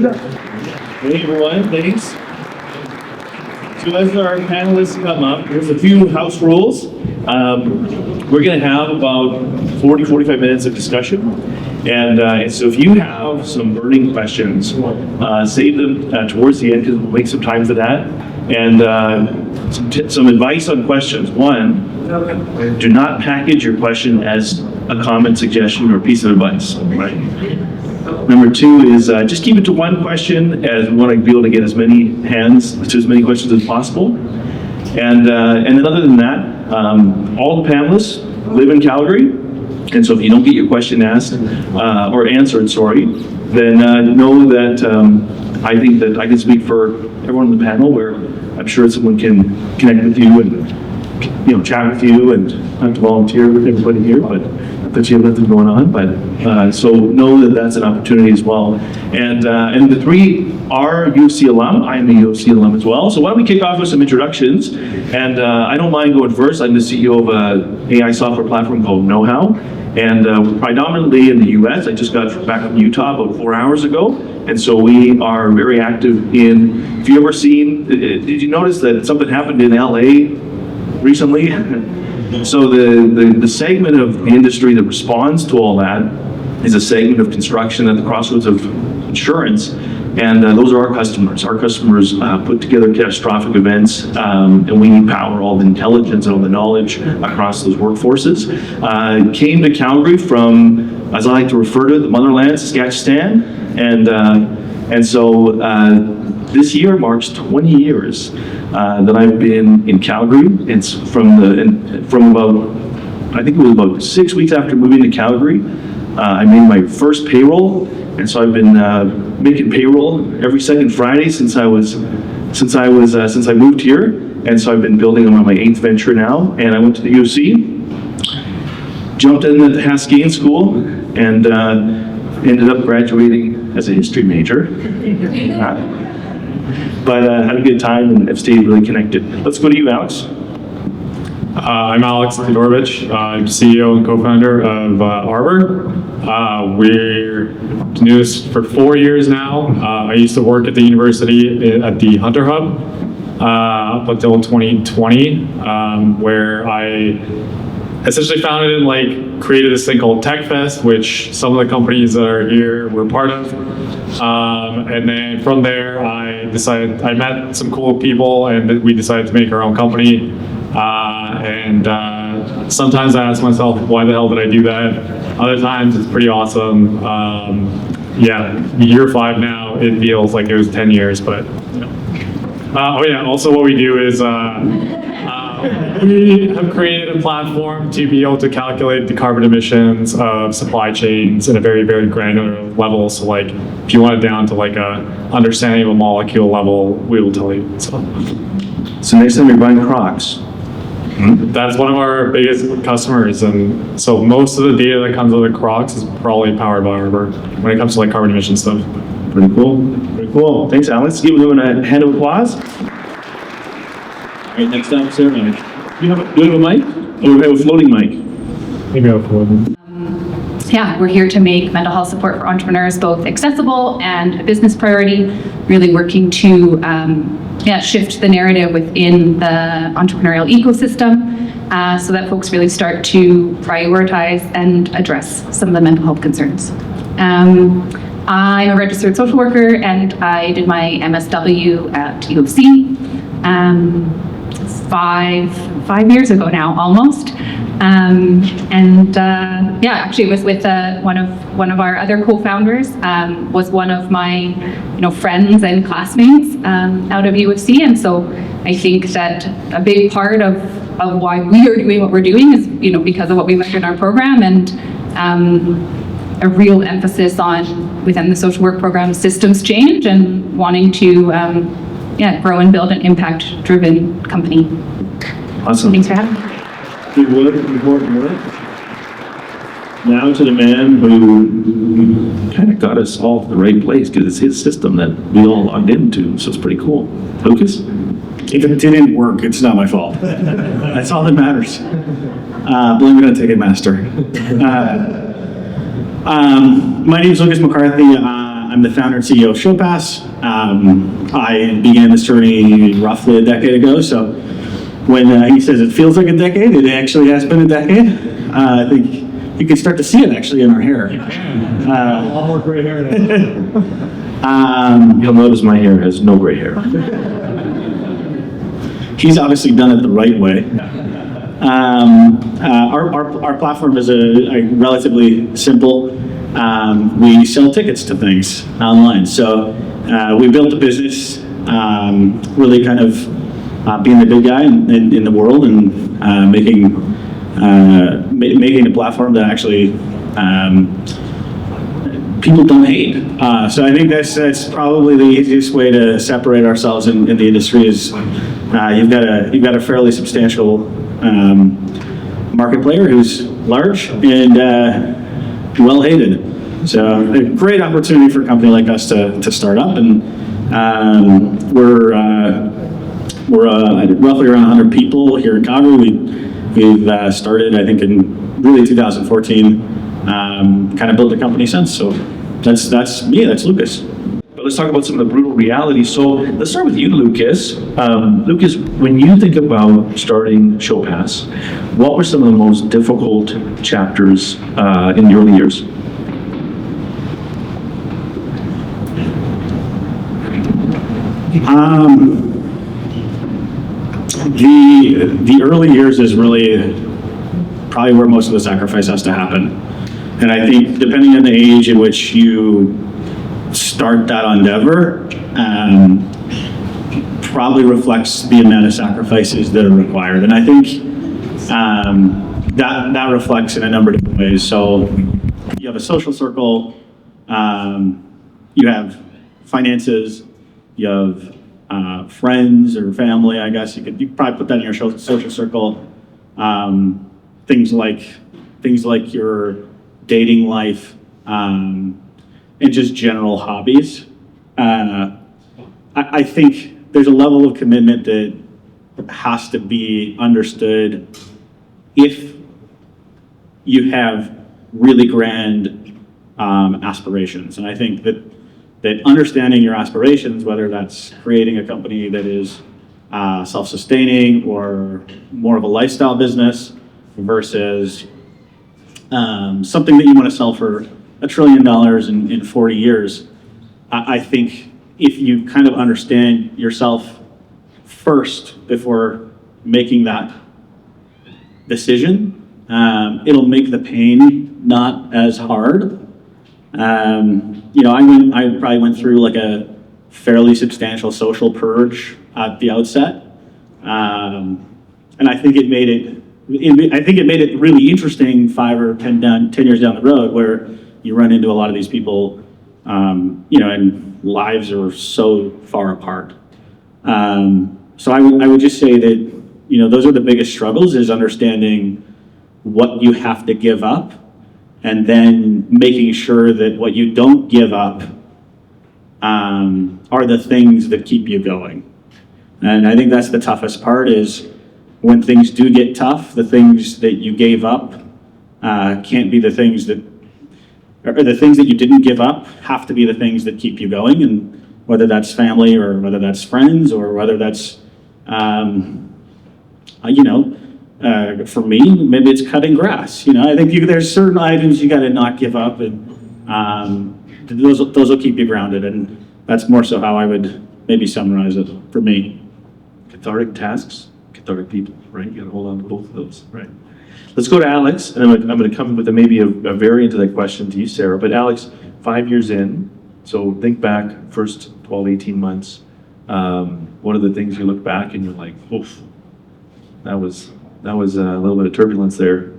Hey everyone, thanks. So as our panelists come up, there's a few house rules. We're going to have about 40-45 minutes of discussion. And so if you have some burning questions, save them towards the end because we'll make some time for that. And some advice on questions. One, do not package your question as a comment, suggestion, or piece of advice. Right? Number two is just keep it to one question, as we want to be able to get as many hands to as many questions as possible. And then other than that, all the panelists live in Calgary. And so if you don't get your question asked or answered, then know that I think that I can speak for everyone on the panel, where I'm sure someone can connect with you and chat with you, and I have to volunteer with everybody here, but not that you have nothing going on. But so know that that's an opportunity as well. And the three are UofC alum. I'm a UofC alum as well. So why don't we kick off with some introductions? And I don't mind going first. I'm the CEO of an AI software platform called Knowhow. And we're predominantly in the US. I just got back from Utah about 4 hours ago. And so we are very active in, if you ever seen, did you notice that something happened in LA recently? So the segment of the industry that responds to all that is a segment of construction at the crossroads of insurance. And those are our customers. Our customers put together catastrophic events, and we power all the intelligence and all the knowledge across those workforces. Came to Calgary from, as I like to refer to it, the motherland, Saskatchewan. And so this year marks 20 years that I've been in Calgary. It's from about, I think it was about 6 weeks after moving to Calgary, I made my first payroll. And so I've been making payroll every second Friday since I moved here. And so I've been building on my 8th venture now. And I went to the UofC, jumped in at the Haskayne School, and ended up graduating as a history major. But had a good time and have stayed really connected. Let's go to you, Alex. I'm Alex Todorovic. I'm CEO and co-founder of Arbor. We're doing this for 4 years now. I used to work at the university at the Hunter Hub up until 2020, where I essentially founded and created this thing called TechFest, which some of the companies that are here were part of. And then from there, I met some cool people, and we decided to make our own company. Sometimes I ask myself, why the hell did I do that? Other times it's pretty awesome. Year 5 now, it feels like it was 10 years, but also what we do is we have created a platform to be able to calculate the carbon emissions of supply chains at a very, very granular level. So if you want it down to a understanding of a molecule level, we will tell you. So next time you're buying Crocs. That's one of our biggest customers, and so most of the data that comes out of Crocs is probably powered by Arbor when it comes to carbon emission stuff. Pretty cool. Thanks, Alex. Give them a hand of applause. All right, next time, Sarah. Do you have a mic? Or we have a floating mic? Maybe I'll float. We're here to make mental health support for entrepreneurs both accessible and a business priority, really working to shift the narrative within the entrepreneurial ecosystem so that folks really start to prioritize and address some of the mental health concerns. I'm a registered social worker, and I did my MSW at UofC 5 years ago now, almost. Actually it was with one of our other co-founders, was one of my friends and classmates out of UofC. And so I think that a big part of why we are doing what we're doing is because of what we learned in our program, and a real emphasis on, within the social work program, systems change and wanting to grow and build an impact-driven company. Awesome. Thanks for having me. Good. Now to the man who kind of got us all to the right place, because it's his system that we all logged into, so it's pretty cool. Lucas? If it didn't work, it's not my fault. That's all that matters. Blame it on Ticketmaster. My name is Lucas McCarthy. I'm the founder and CEO of Showpass. I began this journey roughly a decade ago, so when he says it feels like a decade, it actually has been a decade. I think you can start to see it actually in our hair. A lot more gray hair You'll notice my hair has no gray hair. He's obviously done it the right way. Our platform is a relatively simple. We sell tickets to things online. So we built a business, really kind of being the big guy in the world and making a platform that actually people don't hate. So I think that's probably the easiest way to separate ourselves in the industry is you've got a fairly substantial market player who's large and well hated. So a great opportunity for a company like us to start up, and we're roughly around 100 people here in Calgary. We've started, I think, in really 2014. Kind of built a company since. So that's me. That's Lucas. But let's talk about some of the brutal realities. So let's start with you, Lucas. Lucas, when you think about starting Showpass, what were some of the most difficult chapters in the early years? The early years is really probably where most of the sacrifice has to happen. And I think depending on the age in which you start that endeavor, probably reflects the amount of sacrifices that are required. And I think that reflects in a number of different ways. So you have a social circle, you have finances, you have friends or family, I guess you could probably put that in your social circle. Things like your dating life, and just general hobbies. I think there's a level of commitment that has to be understood if you have really grand aspirations. And I think that understanding your aspirations, whether that's creating a company that is self-sustaining or more of a lifestyle business versus something that you want to sell for $1 trillion in 40 years, I think if you kind of understand yourself first before making that decision, it'll make the pain not as hard. I probably went through like a fairly substantial social purge at the outset, and I think it made it really interesting 5 or 10 years down the road, where you run into a lot of these people, and lives are so far apart. So I would just say that those are the biggest struggles: is understanding what you have to give up, and then making sure that what you don't give up are the things that keep you going. And I think that's the toughest part, is when things do get tough, the things that you gave up can't be the things that, or the things that you didn't give up have to be the things that keep you going. And whether that's family or whether that's friends or whether that's, for me, maybe it's cutting grass. I think there's certain items you got to not give up, and those will keep you grounded. And that's more so how I would maybe summarize it for me. Cathartic tasks, cathartic people, right? You got to hold on to both of those, right? Let's go to Alex, and I'm going to come with maybe a variant of that question to you, Sarah. But Alex, 5 years in, so think back, first 12, 18 months. What are the things you look back and you're like, oof, that was a little bit of turbulence there.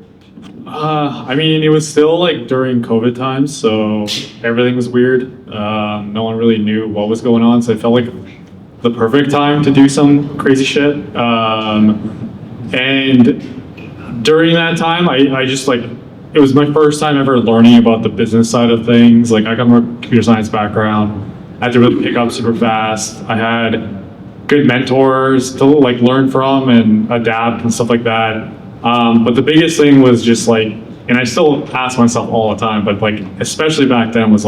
It was still like during COVID times, so everything was weird. No one really knew what was going on, so it felt like the perfect time to do some crazy shit. And during that time, I just it was my first time ever learning about the business side of things. Like, I come from a computer science background. I had to really pick up super fast. I had good mentors to learn from and adapt and stuff like that. But the biggest thing was just and I still ask myself all the time, but especially back then was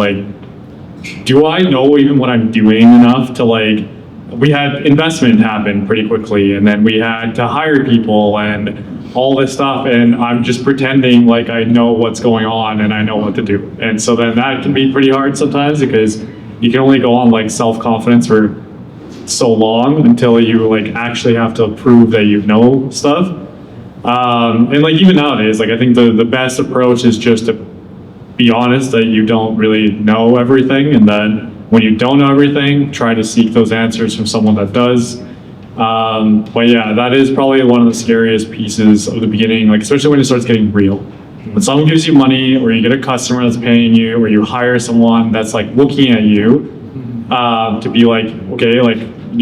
do I know even what I'm doing enough to like, we had investment happen pretty quickly, and then we had to hire people and all this stuff, and I'm just pretending like I know what's going on and I know what to do. And so then that can be pretty hard sometimes, because you can only go on like self-confidence for so long until you like actually have to prove that you know stuff. And like even nowadays, like I think the best approach is just to be honest that you don't really know everything, and then when you don't know everything, try to seek those answers from someone that does. But yeah, that is probably one of the scariest pieces of the beginning, like especially when it starts getting real. When someone gives you money, or you get a customer that's paying you, or you hire someone that's like looking at you to be like, okay, like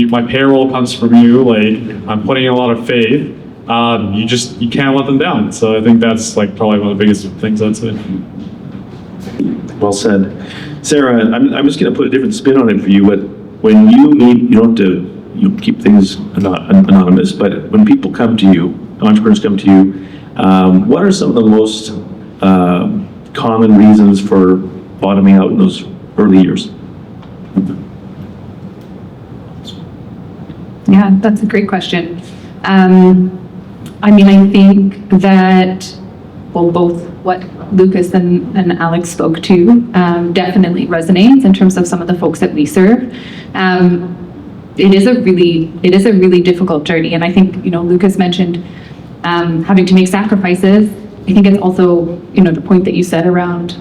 my payroll comes from you, like I'm putting in a lot of faith. You can't let them down. So I think that's like probably one of the biggest things I'd say. Well said. Sarah, I'm just going to put a different spin on it for you, but when you meet, you don't have to keep things anonymous, but when people come to you, entrepreneurs come to you, what are some of the most common reasons for bottoming out in those early years? Yeah, that's a great question. I mean, I think that, well, both what Lucas and Alex spoke to definitely resonates in terms of some of the folks that we serve. It is a really difficult journey, and I think Lucas mentioned having to make sacrifices. I think it's also the point that you said around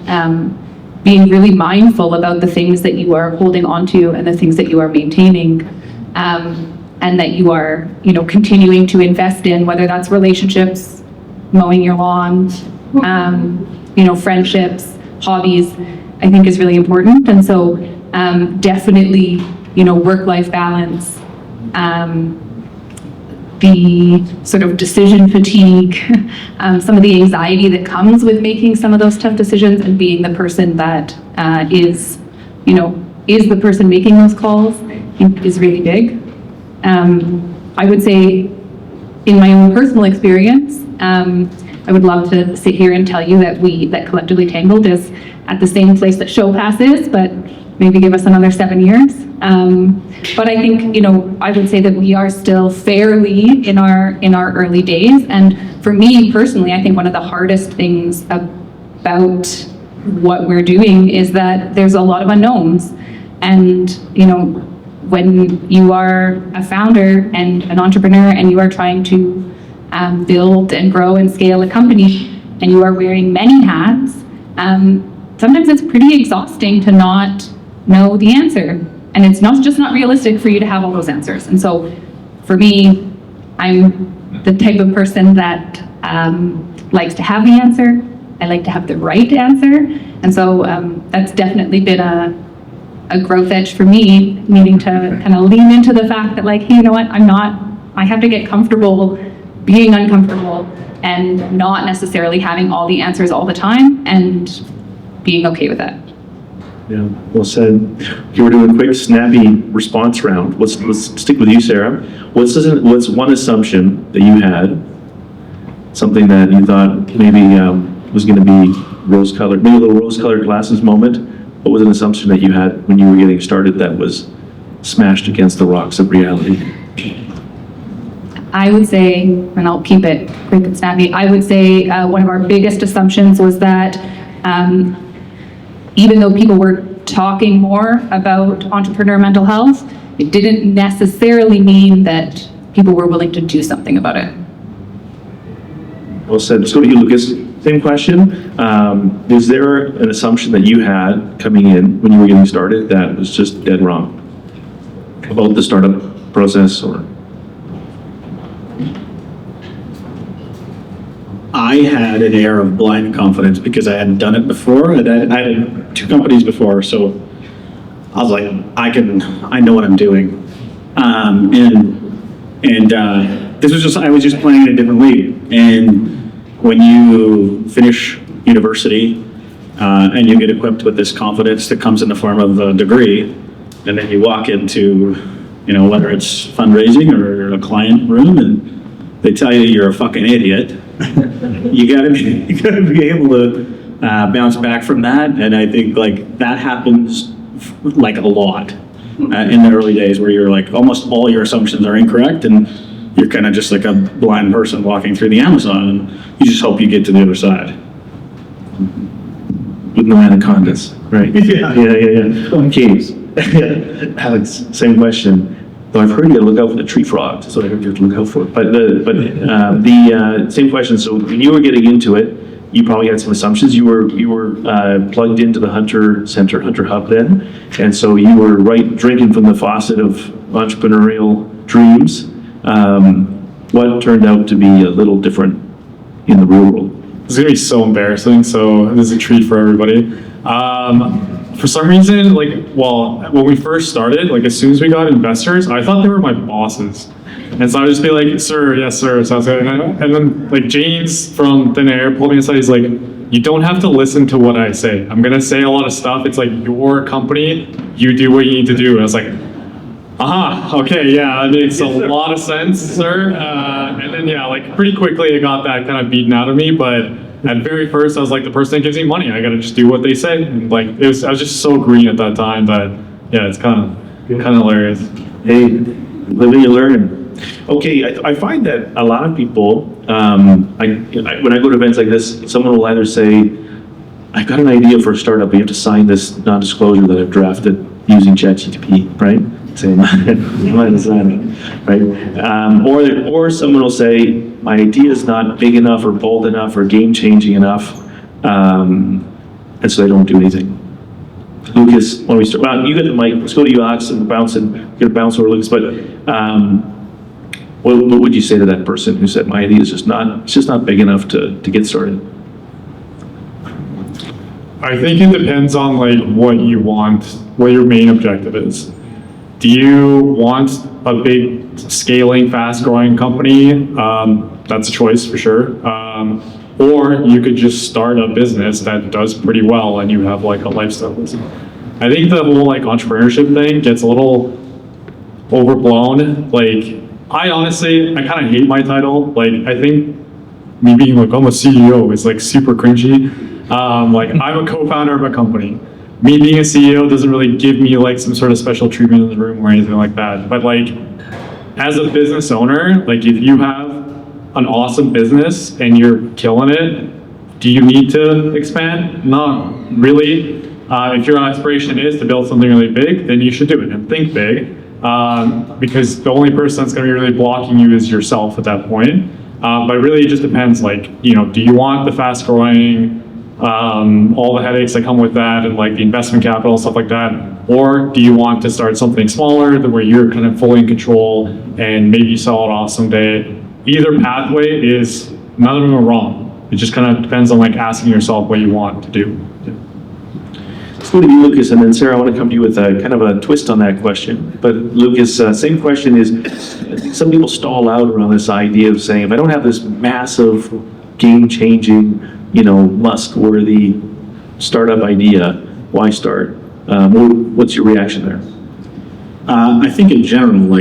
being really mindful about the things that you are holding on to and the things that you are maintaining, and that you are continuing to invest in, whether that's relationships, mowing your lawn, friendships, hobbies, I think is really important. And so definitely, work-life balance, the sort of decision fatigue, some of the anxiety that comes with making some of those tough decisions, and being the person that is the person making those calls, I think is really big. I would say in my own personal experience, I would love to sit here and tell you that collectively Tangled is at the same place that Showpass is, but maybe give us another 7 years. But I think, I would say that we are still fairly in our early days. And for me personally, I think one of the hardest things about what we're doing is that there's a lot of unknowns. And, when you are a founder and an entrepreneur and you are trying to build and grow and scale a company, and you are wearing many hats, sometimes it's pretty exhausting to not know the answer. And it's just not realistic for you to have all those answers. And so for me, I'm the type of person that likes to have the answer. I like to have the right answer. And so that's definitely been a growth edge for me, needing to kind of lean into the fact that like, hey, you know what, I have to get comfortable being uncomfortable and not necessarily having all the answers all the time, and being okay with that. Yeah, well said. Okay, we're doing a quick, snappy response round. Let's stick with you, Sarah. What's one assumption that you had, something that you thought maybe was going to be rose-colored, maybe a little rose-colored glasses moment? What was an assumption that you had when you were getting started that was smashed against the rocks of reality? I would say, and I'll keep it quick and snappy, I would say one of our biggest assumptions was that even though people were talking more about entrepreneur mental health, it didn't necessarily mean that people were willing to do something about it. Well said. Let's go to you, Lucas. Same question. Is there an assumption that you had coming in when you were getting started that was just dead wrong about the startup process? Or I had an air of blind confidence because I hadn't done it before. I had 2 companies before, so I was like, I know what I'm doing. This was I was just playing in a different league. And when you finish university and you get equipped with this confidence that comes in the form of a degree, and then you walk into, whether it's fundraising or a client room, and they tell you you're a fucking idiot, you gotta be able to bounce back from that. And I think like that happens like a lot in the early days, where you're like almost all your assumptions are incorrect, and you're kind of just like a blind person walking through the Amazon, and you just hope you get to the other side. With no anacondas, right? Yeah. Okay. Alex, same question. Though I've heard you to look out for the tree frogs, that's what I heard you have to look out for. But the same question. So when you were getting into it, you probably had some assumptions. You were plugged into the Hunter Center, Hunter Hub then, and so you were drinking from the faucet of entrepreneurial dreams. What turned out to be a little different in the real world? It's gonna be so embarrassing. So this is a treat for everybody. For some reason, when we first started, as soon as we got investors, I thought they were my bosses. And so I would just be like, sir, yes, sir, sounds good. And then James from Thin Air pulled me aside. He's like, you don't have to listen to what I say. I'm gonna say a lot of stuff. It's like your company, you do what you need to do. And I was like, okay, yeah, that makes a lot of sense, sir. And then, pretty quickly I got that kind of beaten out of me, but at very first I was like, the person that gives me money, I gotta just do what they say. And I was just so green at that time that, yeah, it's kind of hilarious. Hey, living and learning. Okay, I find that a lot of people, when I go to events like this, someone will either say, I've got an idea for a startup, but you have to sign this non-disclosure that I've drafted using ChatGPT, right? Saying, right? Or someone will say, my idea is not big enough or bold enough or game-changing enough, and so they don't do anything. Lucas, when we start, well, you get the mic. Let's go to you, Alex, and we're gonna bounce over Lucas. But what would you say to that person who said, my idea is just not big enough to get started? I think it depends on what you want, what your main objective is. Do you want a big, scaling, fast-growing company? That's a choice for sure. Or you could just start a business that does pretty well and you have a lifestyle business. I think the whole entrepreneurship thing gets a little overblown. I honestly kind of hate my title. I think me being I'm a CEO is super cringy. I'm a co-founder of a company. Me being a CEO doesn't really give me some sort of special treatment in the room or anything like that. But as a business owner, if you have an awesome business and you're killing it, do you need to expand? Not really. If your aspiration is to build something really big, then you should do it and think big. Because the only person that's going to be really blocking you is yourself at that point. But really it just depends, do you want the fast growing, all the headaches that come with that and the investment capital and stuff like that? Or do you want to start something smaller where you're kind of fully in control and maybe you sell it off someday? Either pathway none of them are wrong. It just kind of depends on asking yourself what you want to do. Let's go to you, Lucas, and then Sarah, I want to come to you with a kind of a twist on that question. But Lucas, same question is, I think some people stall out around this idea of saying, if I don't have this massive, game-changing, Musk-worthy startup idea, why start? What's your reaction there? I think in general,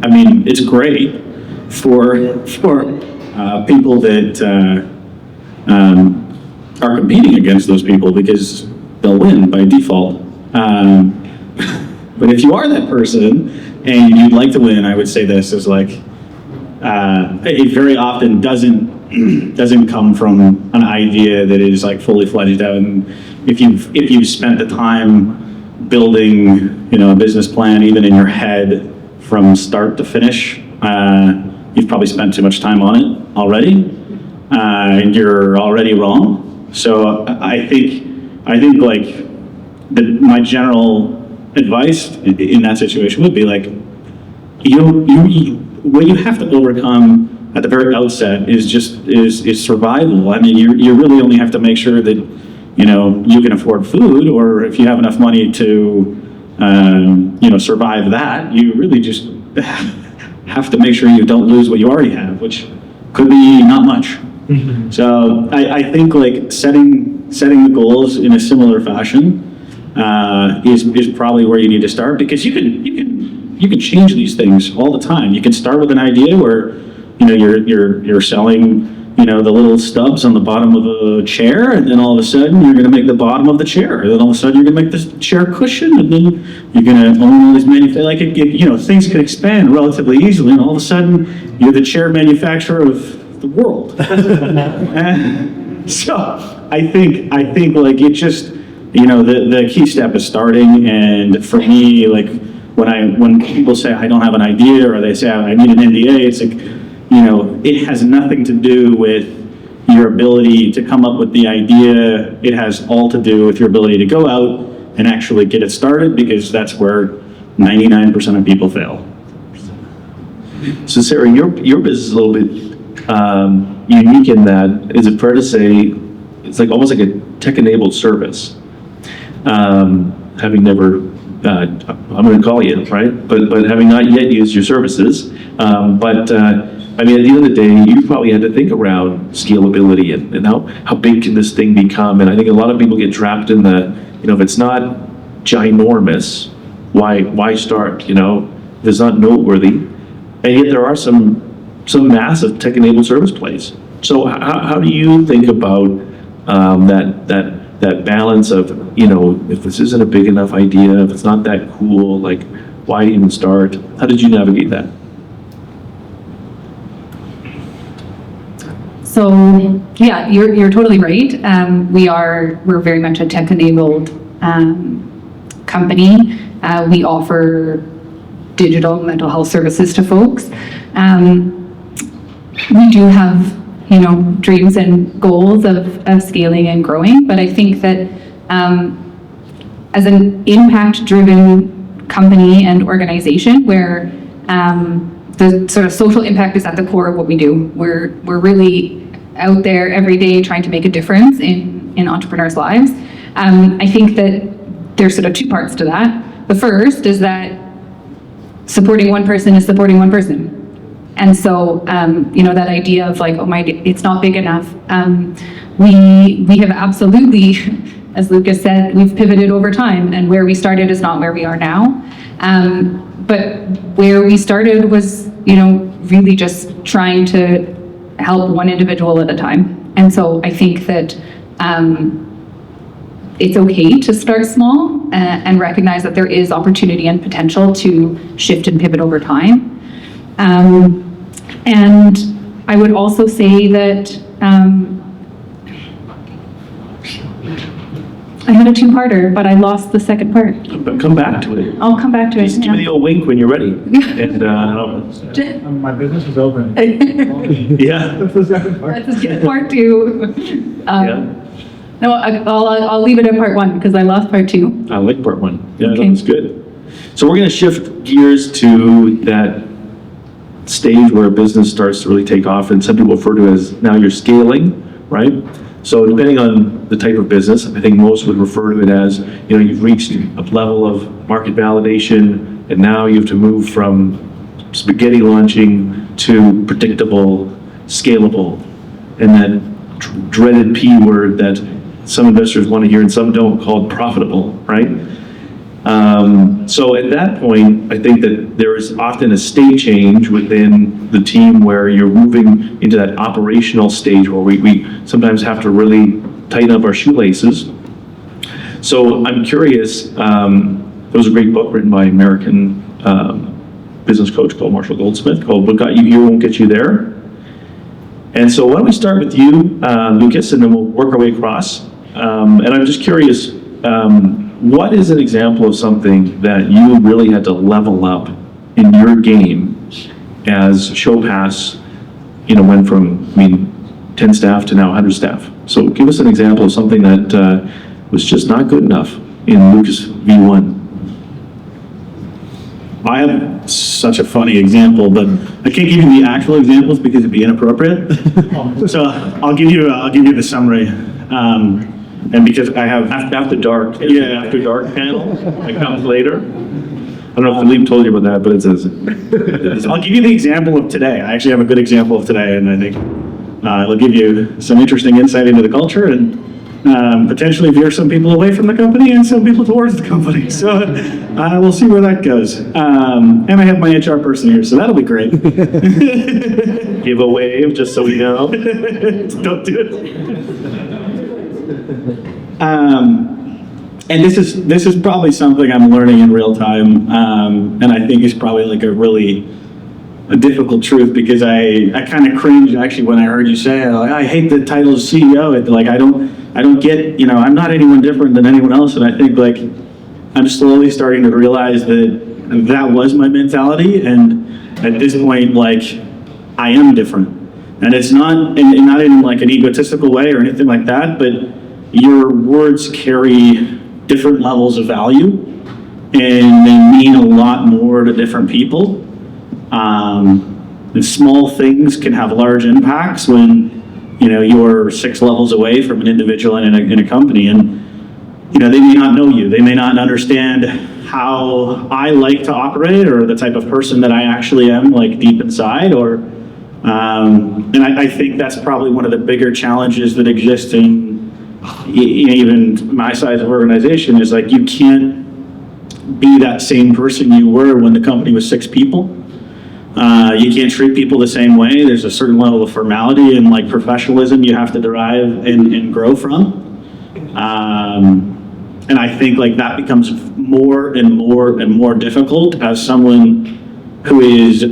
it's great for people that are competing against those people because they'll win by default. But if you are that person and you'd like to win, I would say this is it very often doesn't come from an idea that is fully fledged out. And if you've spent the time building a business plan even in your head from start to finish, you've probably spent too much time on it already, and you're already wrong. So I think my general advice in that situation would be what you have to overcome at the very outset is survival. I mean, you really only have to make sure that you can afford food, or if you have enough money to survive that, you really just have to make sure you don't lose what you already have, which could be not much. Mm-hmm. So I think setting the goals in a similar fashion is probably where you need to start, because you can change these things all the time. You can start with an idea where you're selling the little stubs on the bottom of a chair, and then all of a sudden you're going to make the bottom of the chair, and then all of a sudden you're going to make the chair cushion, and then you're going to own all these things could expand relatively easily, and all of a sudden you're the chair manufacturer of the world. So I think like it just, the key step is starting, and for me, like when people say I don't have an idea, or they say I need an NDA, it's like, it has nothing to do with your ability to come up with the idea. It has all to do with your ability to go out and actually get it started, because that's where 99% of people fail. So Sarah, your business is a little bit unique in that, is it fair to say, it's like almost like a tech-enabled service? Having never, I'm going to call you, right? But having not yet used your services, I mean, at the end of the day, you probably had to think around scalability and how big can this thing become? And I think a lot of people get trapped in the, if it's not ginormous, why start? If it's not noteworthy. And yet there are some massive tech-enabled service plays. So how do you think about that balance of, if this isn't a big enough idea, if it's not that cool, like, why even start? How did you navigate that? So yeah, you're totally right. We're very much a tech-enabled company. We offer digital mental health services to folks. We do have dreams and goals of scaling and growing, but I think that as an impact-driven company and organization where the sort of social impact is at the core of what we do. We're really out there every day trying to make a difference in entrepreneurs' lives. I think that there's sort of two parts to that. The first is that supporting one person is supporting one person. And so, that idea of like, it's not big enough. We have absolutely, as Lucas said, we've pivoted over time, and where we started is not where we are now. But where we started was, really just trying to help one individual at a time. And so I think that it's okay to start small and recognize that there is opportunity and potential to shift and pivot over time. And I would also say that I had a two-parter, but I lost the second part. But come back to it. I'll come back to it. Just give me the old wink when you're ready. And My business is open. yeah. That's the second part. That's part two. Yeah. No, I'll leave it at part one because I lost part two. I like part one. Yeah, Okay. that's good. So we're going to shift gears to that stage where a business starts to really take off, and some people refer to it as now you're scaling, right? So depending on the type of business, I think most would refer to it as, you've reached a level of market validation, and now you have to move from spaghetti launching to predictable, scalable, and that dreaded P word that some investors want to hear and some don't, called profitable, right? So at that point, I think that there is often a state change within the team where you're moving into that operational stage where we sometimes have to really tighten up our shoelaces. So I'm curious, there was a great book written by an American business coach called Marshall Goldsmith called What Got You Here Won't Get You There. And so why don't we start with you, Lucas, and then we'll work our way across. And I'm just curious, what is an example of something that you really had to level up in your game as Showpass, went from, 10 staff to now 100 staff? So give us an example of something that was just not good enough in Lucas V1. I have such a funny example, but I can't give you the actual examples because it'd be inappropriate. So I'll give you the summary. And because I have After dark. Yeah. After dark panel that comes later. I don't know if Philippe told you about that, but it says. I'll give you the example of today. I actually have a good example of today, and I think it'll give you some interesting insight into the culture and potentially veer some people away from the company and some people towards the company. So we'll see where that goes. And I have my HR person here, so that'll be great. Give a wave, just so we know. Don't do it. And this is probably something I'm learning in real time, and I think is probably like a difficult truth, because I kind of cringed actually when I heard you say, like, I hate the title of CEO. Like I don't get, I'm not anyone different than anyone else, and I think like I'm slowly starting to realize that was my mentality, and at this point, like I am different, and it's not in like an egotistical way or anything like that, but your words carry different levels of value, and they mean a lot more to different people. And small things can have large impacts when you're 6 levels away from an individual in a company, and they may not know you, they may not understand how I like to operate or the type of person that I actually am, like deep inside, or and I think that's probably one of the bigger challenges that exist in even my size of organization, is like you can't be that same person you were when the company was 6 people. You can't treat people the same way. There's a certain level of formality and like professionalism you have to derive and grow from. And I think like that becomes more and more and more difficult as someone who is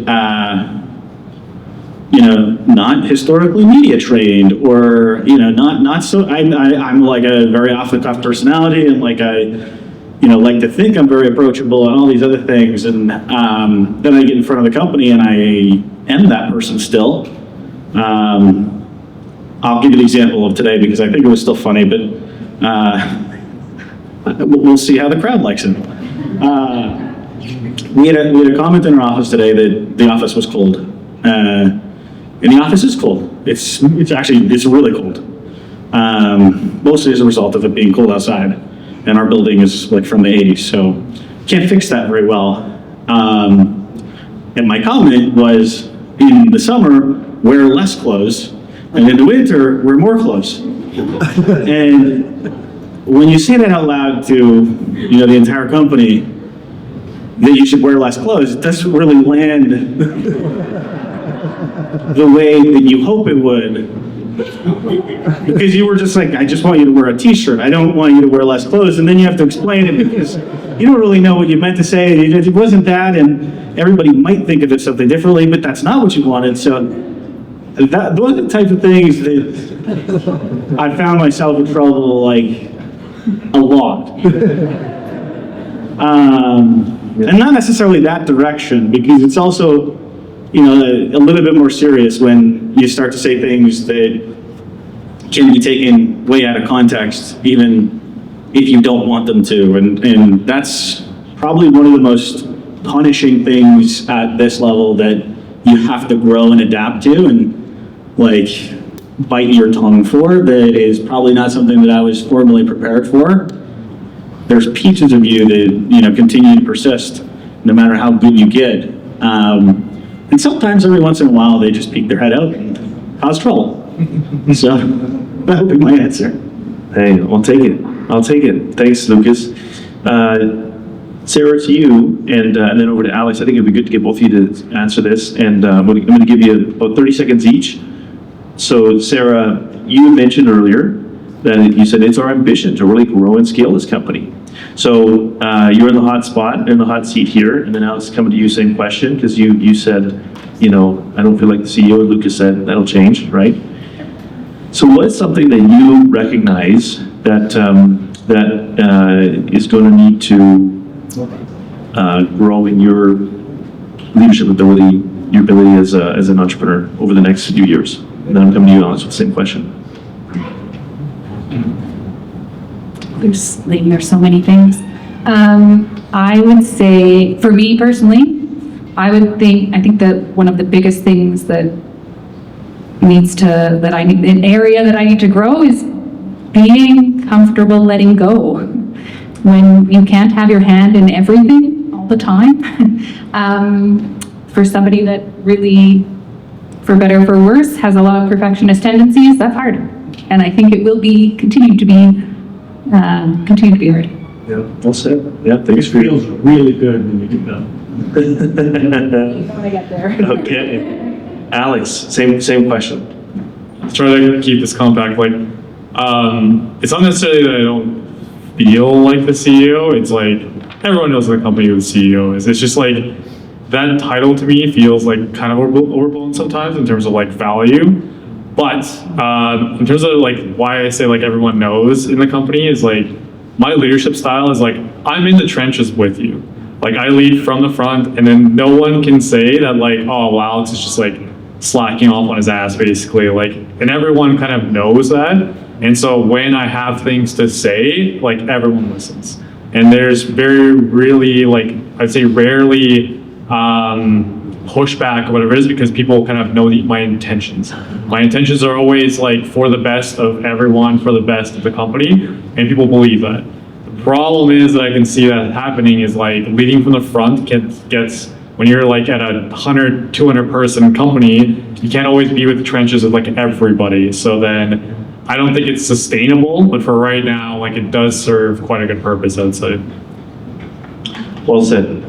not historically media trained, or not so. I'm like a very off the cuff personality, and like I like to think I'm very approachable and all these other things, and then I get in front of the company and I am that person still. I'll give you the example of today because I think it was still funny, but we'll see how the crowd likes it. We had a comment in our office today that the office was cold. And the office is cold. It's really cold. Mostly as a result of it being cold outside. And our building is like from the 80s, so can't fix that very well. And my comment was, in the summer, wear less clothes, and in the winter, wear more clothes. And when you say that out loud to the entire company, that you should wear less clothes, it doesn't really land the way that you hope it would. Because you were just like, I just want you to wear a t-shirt. I don't want you to wear less clothes. And then you have to explain it because you don't really know what you meant to say. It wasn't that, and everybody might think of it something differently, but that's not what you wanted. So those are the types of things that I found myself in trouble like a lot. And not necessarily that direction, because it's also a little bit more serious when you start to say things that can be taken way out of context, even if you don't want them to. And that's probably one of the most punishing things at this level that you have to grow and adapt to and like bite your tongue for. That is probably not something that I was formally prepared for. There's pieces of you that continue to persist no matter how good you get. And sometimes every once in a while they just peek their head out and cause trouble. So that would be my answer. Hey, I'll take it. Thanks, Lucas. Sarah, to you, and then over to Alex. I think it'd be good to get both of you to answer this. And I'm going to give you about 30 seconds each. So, Sarah, you mentioned earlier that you said it's our ambition to really grow and scale this company. So you're in the hot spot, in the hot seat here, and then Alex coming to you, same question, because you said, I don't feel like the CEO. Lucas said that'll change, right? So what's something that you recognize that is going to need to grow in your leadership ability, your ability as an entrepreneur over the next few years? And then I'm coming to you, Alex, with the same question. There's so many things. I would say, for me personally, I think that one of the biggest things an area that I need to grow is being comfortable letting go. When you can't have your hand in everything all the time. For somebody that really, for better or for worse, has a lot of perfectionist tendencies, that's hard. and I think it will be continue to be hard. Yeah, well said. Yeah, It thanks for your. feels really good when you get done. When I get there. Okay. Alex, same question. Let's try to keep this compact. Like, it's not necessarily that I don't feel like the CEO. It's like everyone knows in the company who the CEO is. It's just like that title to me feels like kind of overblown sometimes in terms of like value. But in terms of like why I say like everyone knows in the company is like my leadership style is like I'm in the trenches with you. Like I lead from the front, and then no one can say that like, oh, well, Alex is just like slacking off on his ass basically. Like, and everyone kind of knows that. And so when I have things to say, like everyone listens. And there's really like I'd say rarely pushback or whatever it is, because people kind of know my intentions. My intentions are always like for the best of everyone, for the best of the company, and people believe that. The problem is that I can see that happening is like leading from the front gets when you're like at a 100, 200 person company, you can't always be with the trenches with like everybody. So then I don't think it's sustainable, but for right now, like it does serve quite a good purpose, I'd say. Well said.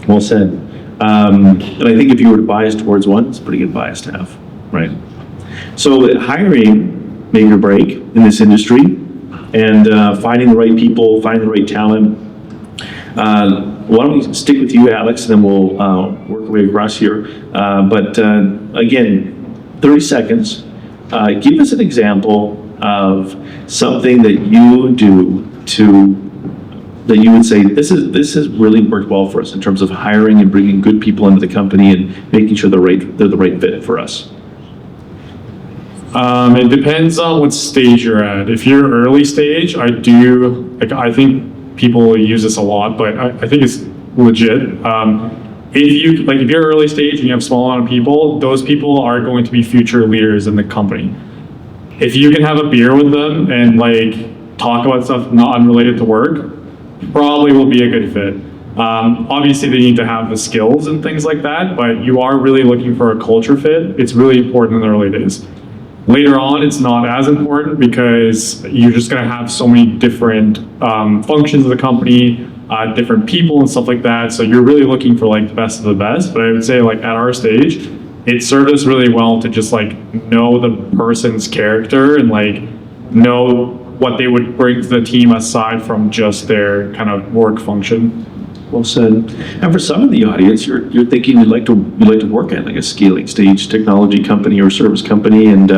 Well said. And I think if you were to bias towards one, it's a pretty good bias to have, right? So hiring make or break in this industry, and finding the right people, finding the right talent. Why don't we stick with you, Alex, and then we'll work our way across here. But again, 30 seconds. Give us an example of something that you do that you would say, this has really worked well for us in terms of hiring and bringing good people into the company and making sure they're the right fit for us. It depends on what stage you're at. If you're early stage, I think people use this a lot, but I think it's legit. If you're early stage and you have a small amount of people, those people are going to be future leaders in the company. If you can have a beer with them and like talk about stuff not unrelated to work, probably will be a good fit. Obviously they need to have the skills and things like that, but you are really looking for a culture fit. It's really important in the early days. Later on, it's not as important because you're just going to have so many different functions of the company, different people and stuff like that. So you're really looking for like the best of the best. But I would say like at our stage, it served us really well to just like know the person's character and like know what they would bring to the team aside from just their kind of work function. Well said. And for some of the audience, you're thinking you'd like to work at like a scaling stage technology company or service company, and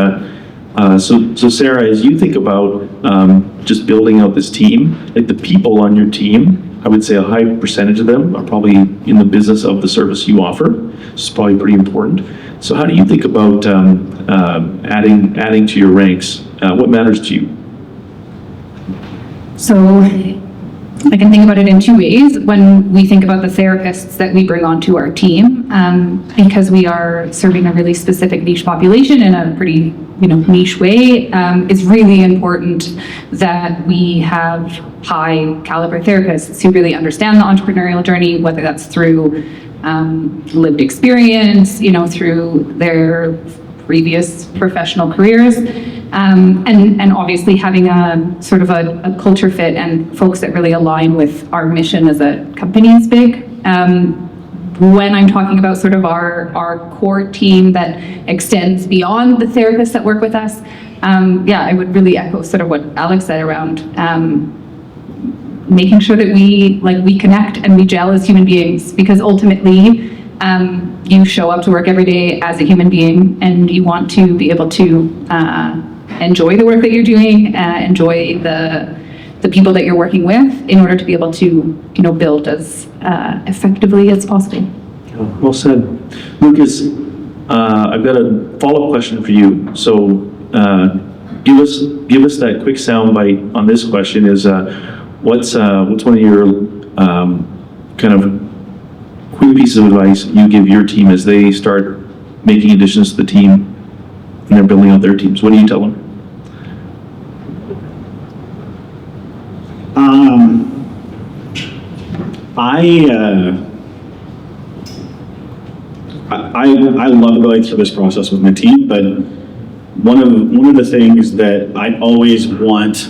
so Sarah, as you think about just building out this team, like the people on your team, I would say a high percentage of them are probably in the business of the service you offer. It's probably pretty important. So how do you think about adding to your ranks? What matters to you? So I can think about it in two ways. When we think about the therapists that we bring onto our team, because we are serving a really specific niche population in a pretty niche way, it's really important that we have high caliber therapists who really understand the entrepreneurial journey, whether that's through lived experience, through their previous professional careers, and obviously having a sort of a culture fit and folks that really align with our mission as a company is big. When I'm talking about sort of our core team that extends beyond the therapists that work with us, I would really echo sort of what Alex said around making sure that we connect and we gel as human beings, because ultimately you show up to work every day as a human being, and you want to be able to enjoy the work that you're doing, enjoy the people that you're working with, in order to be able to build as effectively as possible. Well said. Lucas, I've got a follow-up question for you. So give us that quick soundbite on this question. Is what's one of your kind of quick pieces of advice you give your team as they start making additions to the team and they're building out their teams? What do you tell them? I love going through this process with my team, but one of the things that I always want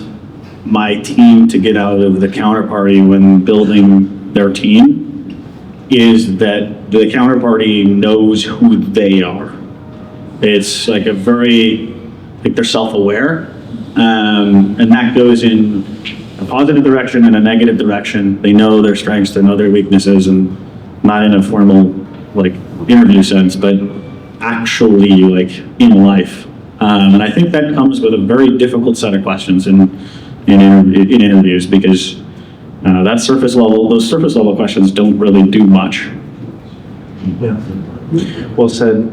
my team to get out of the counterparty when building their team is that the counterparty knows who they are. It's like a very, like they're self-aware, and that goes in a positive direction and a negative direction. They know their strengths, they know their weaknesses, and not in a formal like interview sense, but actually like in life. And I think that comes with a very difficult set of questions in interviews, because those surface level questions don't really do much. Yeah. Well said.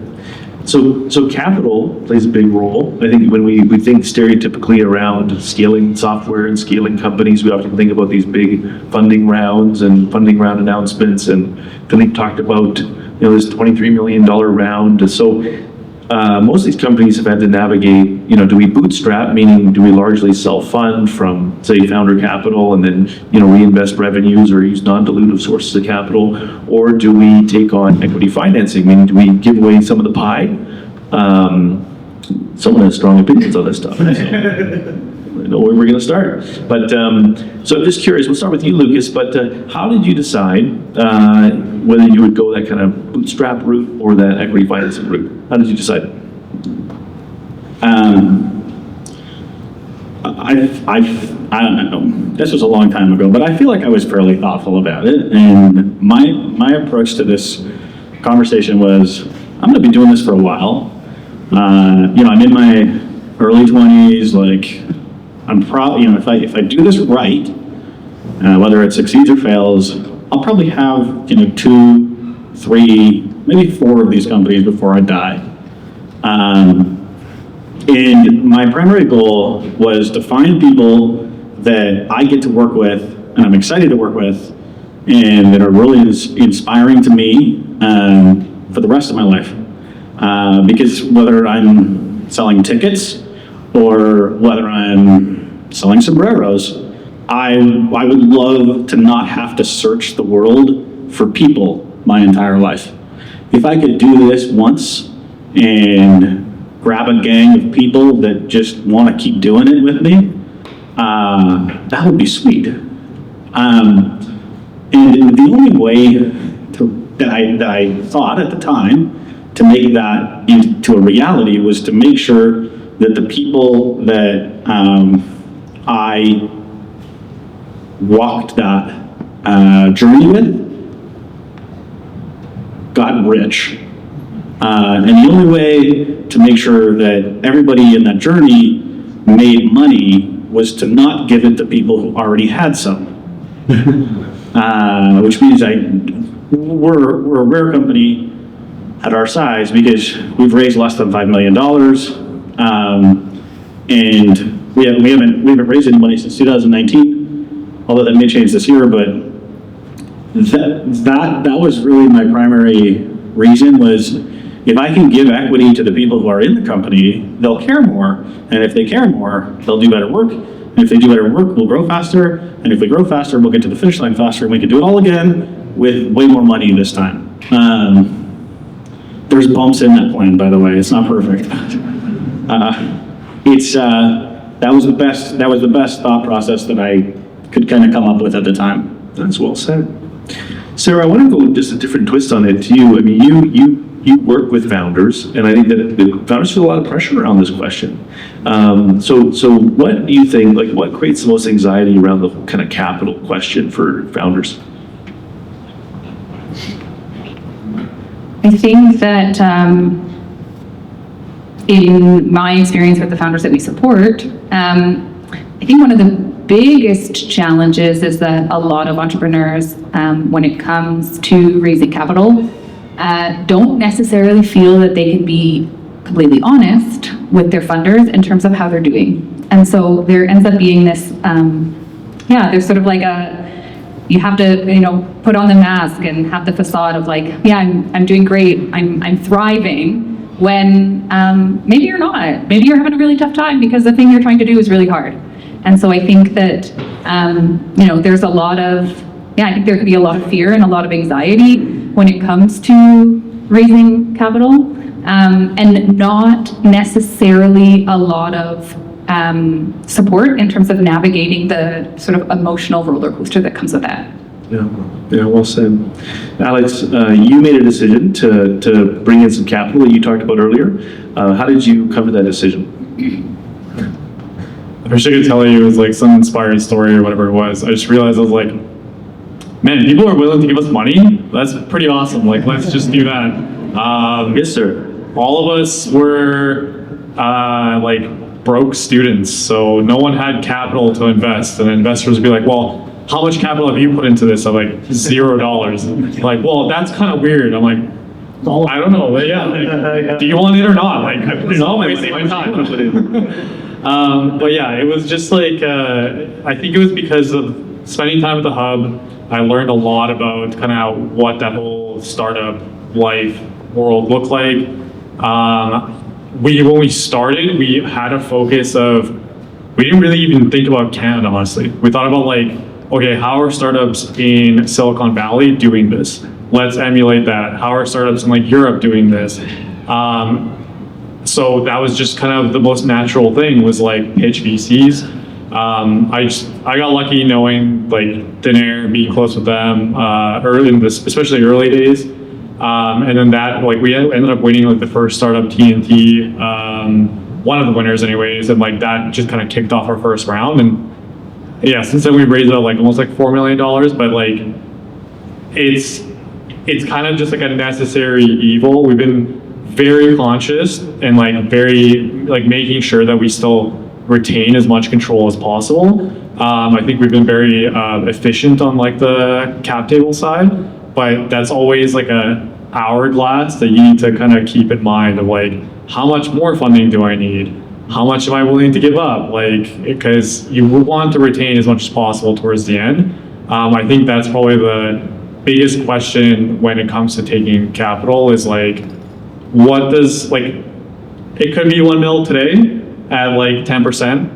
So capital plays a big role. I think when we think stereotypically around scaling software and scaling companies, we often think about these big funding rounds and funding round announcements. And Philippe talked about, this $23 million round. So most of these companies have had to navigate, do we bootstrap, meaning do we largely self-fund from, say, founder capital and then, reinvest revenues or use non-dilutive sources of capital, or do we take on equity financing, meaning do we give away some of the pie? Someone has strong opinions on this stuff. So I know where we're going to start. But so I'm just curious, we'll start with you, Lucas, but how did you decide whether you would go that kind of bootstrap route or that equity financing route? How did you decide? I don't know. This was a long time ago, but I feel like I was fairly thoughtful about it. And my approach to this conversation was, I'm going to be doing this for a while. I'm in my early 20s. Like, I'm probably, if I do this right, whether it succeeds or fails, I'll probably have 2, 3, maybe 4 of these companies before I die. And my primary goal was to find people that I get to work with and I'm excited to work with and that are really inspiring to me for the rest of my life. Because whether I'm selling tickets or whether I'm selling sombreros, I would love to not have to search the world for people my entire life. If I could do this once and grab a gang of people that just want to keep doing it with me, that would be sweet. And the only way that I thought at the time to make that into a reality was to make sure that the people that I walked that journey with got rich. And the only way to make sure that everybody in that journey made money was to not give it to people who already had some. Which means we're a rare company at our size because we've raised less than $5 million. And we haven't raised any money since 2019, although that may change this year, but that was really my primary reason was, if I can give equity to the people who are in the company, they'll care more. And if they care more, they'll do better work. And if they do better work, we'll grow faster. And if we grow faster, we'll get to the finish line faster. And we can do it all again with way more money this time. There's bumps in that plan, by the way. It's not perfect. That was the best thought process that I could kind of come up with at the time. That's well said. Sarah, I want to go just a different twist on it to you. I mean, you work with founders, and I think that the founders feel a lot of pressure around this question. So what do you think, like what creates the most anxiety around the kind of capital question for founders? I think that in my experience with the founders that we support, I think one of the biggest challenges is that a lot of entrepreneurs, when it comes to raising capital, don't necessarily feel that they can be completely honest with their funders in terms of how they're doing. And so there ends up being this, there's sort of like you have to, put on the mask and have the facade of like, yeah, I'm doing great, I'm thriving, when maybe you're not. Maybe you're having a really tough time because the thing you're trying to do is really hard. And so I think that, there's a lot of, I think there could be a lot of fear and a lot of anxiety when it comes to raising capital. and not necessarily a lot of support in terms of navigating the sort of emotional roller coaster that comes with that. Yeah, well said. Alex, you made a decision to bring in some capital that you talked about earlier. How did you come to that decision? I wish I could tell you it was like some inspiring story or whatever it was. I just realized I was like, man, people are willing to give us money? That's pretty awesome. Like, let's just do that. Yes, sir. All of us were like broke students, so no one had capital to invest. And investors would be like, well, how much capital have you put into this? I'm like, $0. Like, well, that's kind of weird. I'm like, I don't know. Yeah, like, do you want it or not? Like, I put it all wasting my time. But yeah, it was just like, I think it was because of spending time at the hub. I learned a lot about kind of what that whole startup life world looked like. When we started, we had a focus of, we didn't really even think about Canada, honestly. We thought about like, okay, how are startups in Silicon Valley doing this? Let's emulate that. How are startups in like Europe doing this? So that was just kind of the most natural thing, was like pitch VCs. I got lucky knowing like Danair, being close with them early in this, especially early days. And then that, like, we ended up winning like the first startup TNT, one of the winners anyways, and like that just kind of kicked off our first round. And yeah, since then we've raised like almost like $4 million, but like it's kind of just like a necessary evil. We've been very conscious and like very like making sure that we still retain as much control as possible. I think we've been very efficient on like the cap table side, but that's always like a hourglass that you need to kind of keep in mind of like, how much more funding do I need? How much am I willing to give up? Like, because you want to retain as much as possible towards the end. I think that's probably the biggest question when it comes to taking capital is like, what does, like, it could be 1 mil today at like 10%.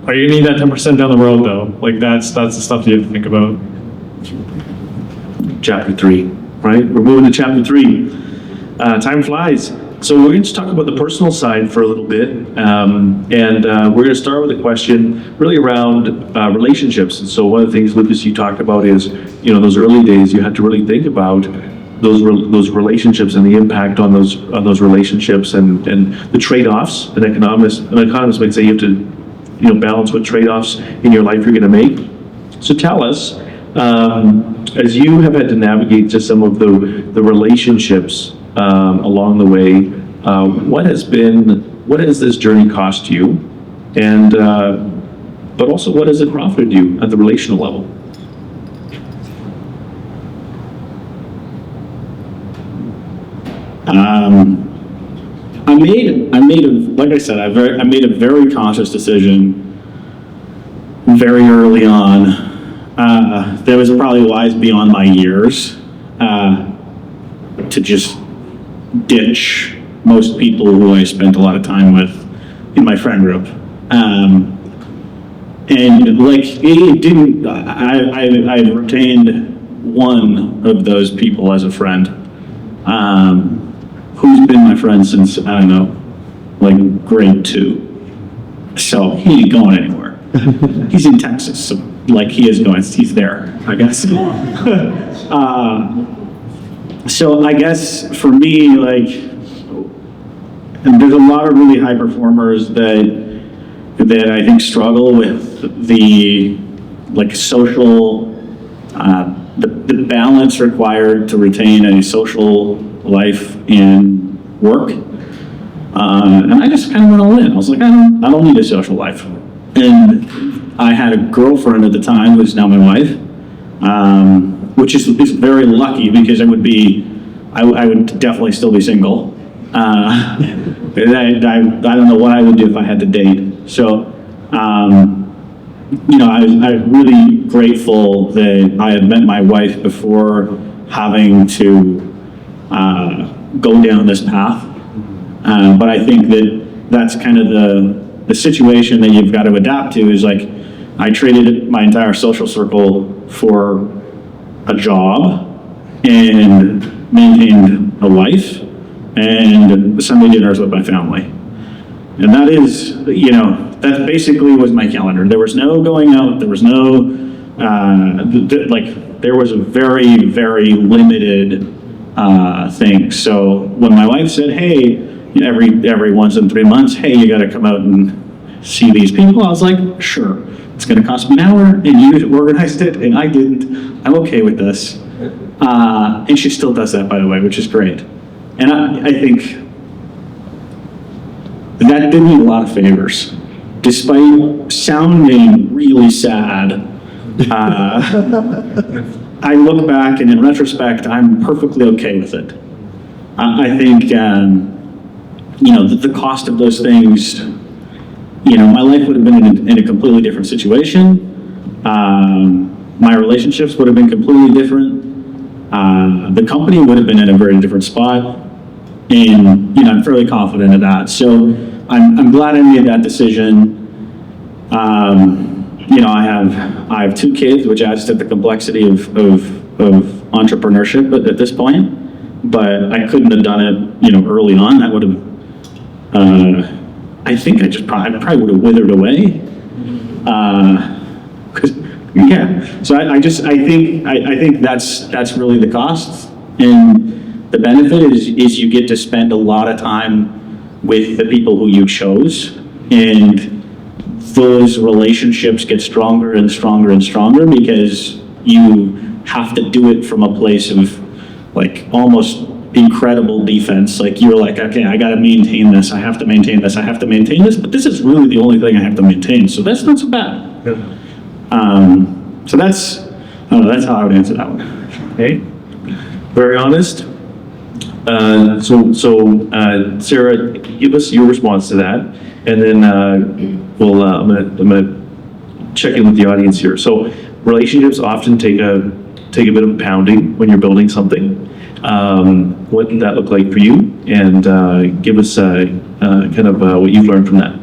Are you gonna need that 10% down the road though? Like that's the stuff you have to think about. Chapter 3, right? We're moving to chapter 3. Time flies. So we're going to talk about the personal side for a little bit, and we're going to start with a question really around relationships. And so one of the things, Lucas, you talked about is, you know, those early days you had to really think about those relationships and the impact on those relationships and the trade-offs. An economist might say you have to, you know, balance what trade-offs in your life you're going to make. So tell us, as you have had to navigate just some of the relationships along the way, what has this journey cost you, and but also what has it profited you at the relational level? I made a very conscious decision very early on. That was probably wise beyond my years, to just ditch most people who I spent a lot of time with in my friend group. And like, it didn't, I retained one of those people as a friend, who's been my friend since, I don't know, like grade 2. So he ain't going anywhere. He's in Texas, so like he's there, I guess. So I guess for me, like, there's a lot of really high performers that I think struggle with the like social, the balance required to retain a social life and work. And I just kind of went all in. I was like, I don't need a social life. And I had a girlfriend at the time who's now my wife, which is very lucky because I would definitely still be single. I don't know what I would do if I had to date. So, you know, I was really grateful that I had met my wife before having to go down this path. But I think that's kind of the situation that you've got to adapt to, is like, I traded my entire social circle for a job and maintained a life and Sunday dinners with my family. And that is, that basically was my calendar. There was no going out, there was no, there was a very, very limited thing. So when my wife said, hey, every once in 3 months, hey, you gotta come out and see these people, I was like, sure. It's gonna cost me an hour, and you organized it, and I didn't. I'm okay with this. And she still does that, by the way, which is great. And I think that did me a lot of favors, despite sounding really sad. I look back, and in retrospect, I'm perfectly okay with it. I think, the cost of those things, my life would have been in a completely different situation. My relationships would have been completely different. The company would have been in a very different spot. And, I'm fairly confident of that. So I'm glad I made that decision. I have 2 kids, which adds to the complexity of entrepreneurship at this point. But I couldn't have done it, early on. That would have, I think I probably would have withered away. So I think that's really the cost. And the benefit is you get to spend a lot of time with the people who you chose, and those relationships get stronger and stronger and stronger because you have to do it from a place of almost incredible defense. You're like, okay, I got to maintain this. I have to maintain this. I have to maintain this. But this is really the only thing I have to maintain. So that's not so bad. So that's how I would answer that one. Okay, very honest. Sarah, give us your response to that, and then I'm gonna check in with the audience here. So relationships often take a bit of a pounding when you're building something. What did that look like for you? And give us kind of what you've learned from that.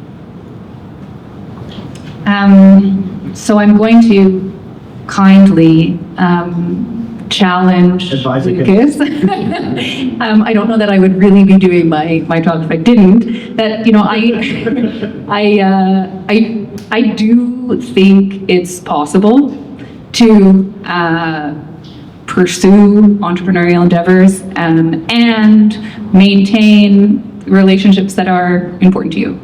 So I'm going to kindly challenge Advise Lucas. I don't know that I would really be doing my job if I didn't. That I do think it's possible to pursue entrepreneurial endeavors and maintain relationships that are important to you.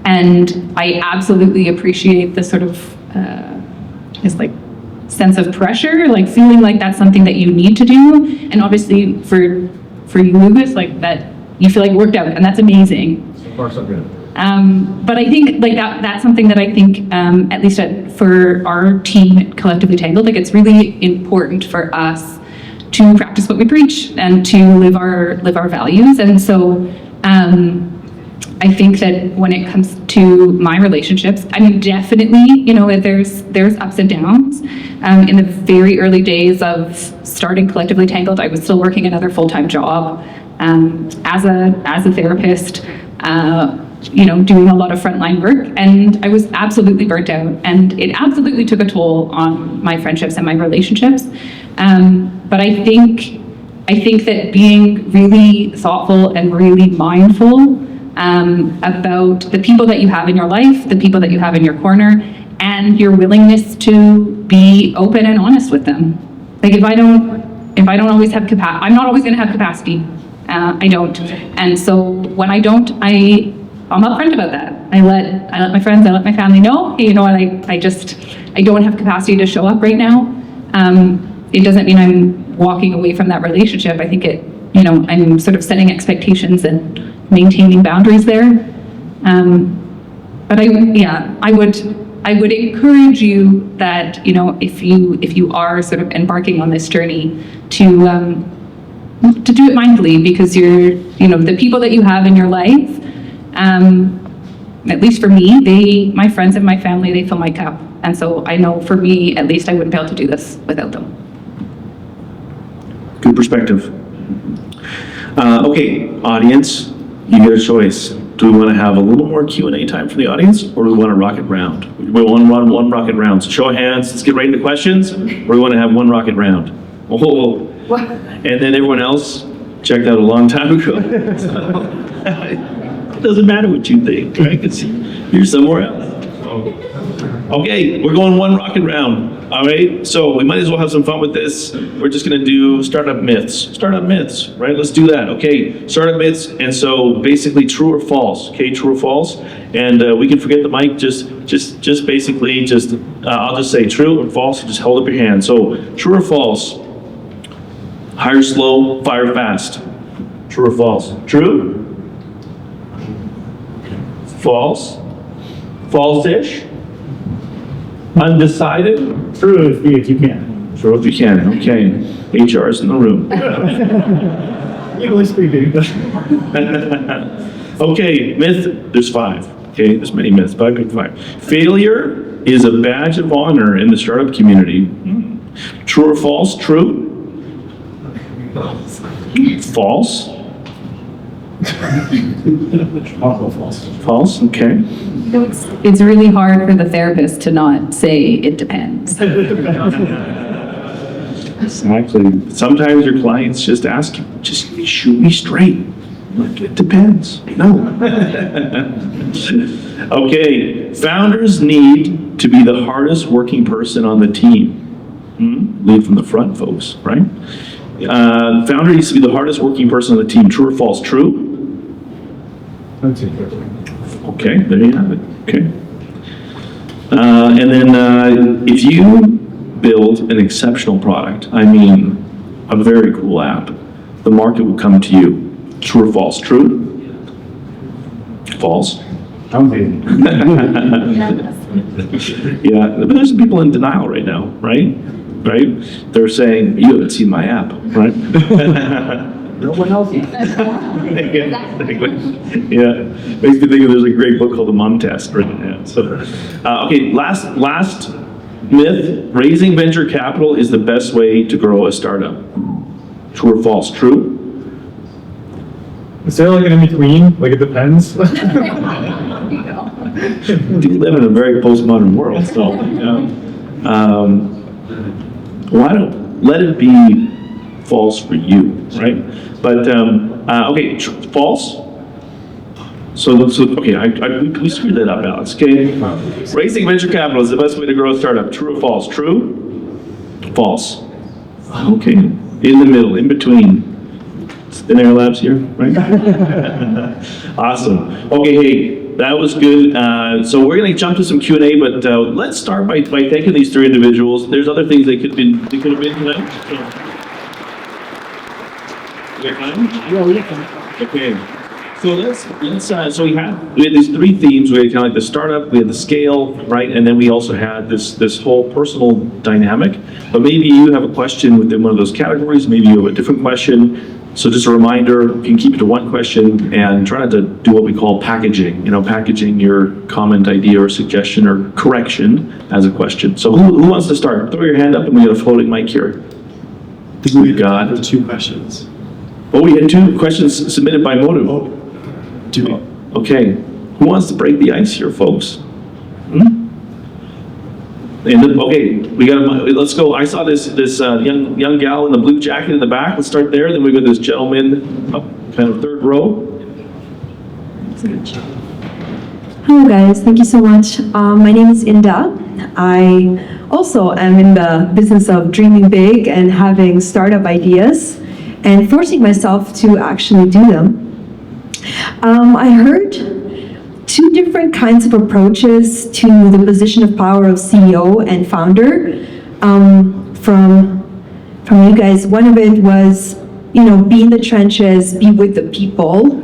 And I absolutely appreciate the sort of sense of pressure, feeling like that's something that you need to do. And obviously for you, Lucas, that you feel like it worked out, and that's amazing. So far, so good. But I think that's something that I think, at least for our team at Collectively Tangled, it's really important for us to practice what we preach and to live our values. And so I think that when it comes to my relationships, I mean, definitely, there's ups and downs. In the very early days of starting Collectively Tangled, I was still working another full-time job as a therapist, doing a lot of frontline work, and I was absolutely burnt out, and it absolutely took a toll on my friendships and my relationships. But I think that being really thoughtful and really mindful about the people that you have in your life, the people that you have in your corner, and your willingness to be open and honest with them. If I don't always have capacity, I'm not always going to have capacity. I don't, and so when I don't, I'm upfront about that. I let my friends, I let my family know, hey, you know what, I don't have capacity to show up right now. It doesn't mean I'm walking away from that relationship. I think I'm sort of setting expectations and maintaining boundaries there. But I would encourage you that, if you are sort of embarking on this journey to do it mindfully, because the people that you have in your life, at least for me, my friends and my family, they fill my cup. And so I know for me, at least, I wouldn't be able to do this without them. Good perspective. Okay, audience, you get a choice. Do we want to have a little more Q&A time for the audience, or do we want to rocket round? We want to run one rocket round. So show of hands, let's get right into questions, or we want to have one rocket round. Oh, and then everyone else, checked out a long time ago. It doesn't matter what you think, right? You're somewhere else. Okay, we're going one rocket round, all right? So we might as well have some fun with this. We're just gonna do startup myths. Startup myths, right? Let's do that, okay? Startup myths, and so basically true or false, okay? True or false? And we can forget the mic, just basically, I'll just say true or false, just hold up your hand. So true or false? Hire slow, fire fast. True or false? True? False? False-ish? Undecided? True if you can. True if you can, okay. HR's in the room. Legally speaking. Okay, myth, there's 5. Okay, there's many myths, but I picked 5. Failure is a badge of honor in the startup community. True or false? True? False? Also false. False, okay. It's really hard for the therapist to not say it depends. Exactly. Sometimes your clients just ask you, just shoot me straight. Like, it depends. No. Okay, founders need to be the hardest working person on the team. Lead from the front, folks, right? Founder needs to be the hardest working person on the team. True or false? True? Okay, there you have it. Okay. And then if you build an exceptional product, I mean a very cool app, the market will come to you. True or false? True? False? Yeah, but there's some people in denial right now, right? Right? They're saying, you haven't seen my app, right? No one else. Yeah, makes me think of there's a great book called The Mom Test right now. So, okay, last myth: raising venture capital is the best way to grow a startup. True or false? True? Is there like an in-between? Like it depends? We do live in a very postmodern world, so why don't let it be false for you, right? But okay, false. So okay, we screwed that up, Alex. Okay, raising venture capital is the best way to grow a startup. True or false? True? False. Okay, in the middle, in between. Thin Air Labs here, right? Awesome. Okay, hey, that was good. So we're going to jump to some Q&A, but let's start by thanking these 3 individuals. There's other things they could have been tonight. So. We got time? Yeah, we can. Okay. So let's so we had these 3 themes. We had kind of like the startup, we had the scale, right? And then we also had this whole personal dynamic. But maybe you have a question within one of those categories. Maybe you have a different question. So just a reminder, you can keep it to 1 question and try not to do what we call packaging. You know, packaging your comment, idea, or suggestion or correction as a question. So who wants to start? Throw your hand up and we got a floating mic here. We got 2 questions. Oh, we had 2 questions submitted by Modu. Oh, 2. Okay, who wants to break the ice here, folks? And then, okay, we got. Let's go. I saw this young gal in the blue jacket in the back. Let's start there. Then we got this gentleman up kind of 3rd row. Hello guys, thank you so much. My name is Inda. I also am in the business of dreaming big and having startup ideas and forcing myself to actually do them. I heard 2 different kinds of approaches to the position of power of CEO and founder from you guys. One of it was, be in the trenches, be with the people.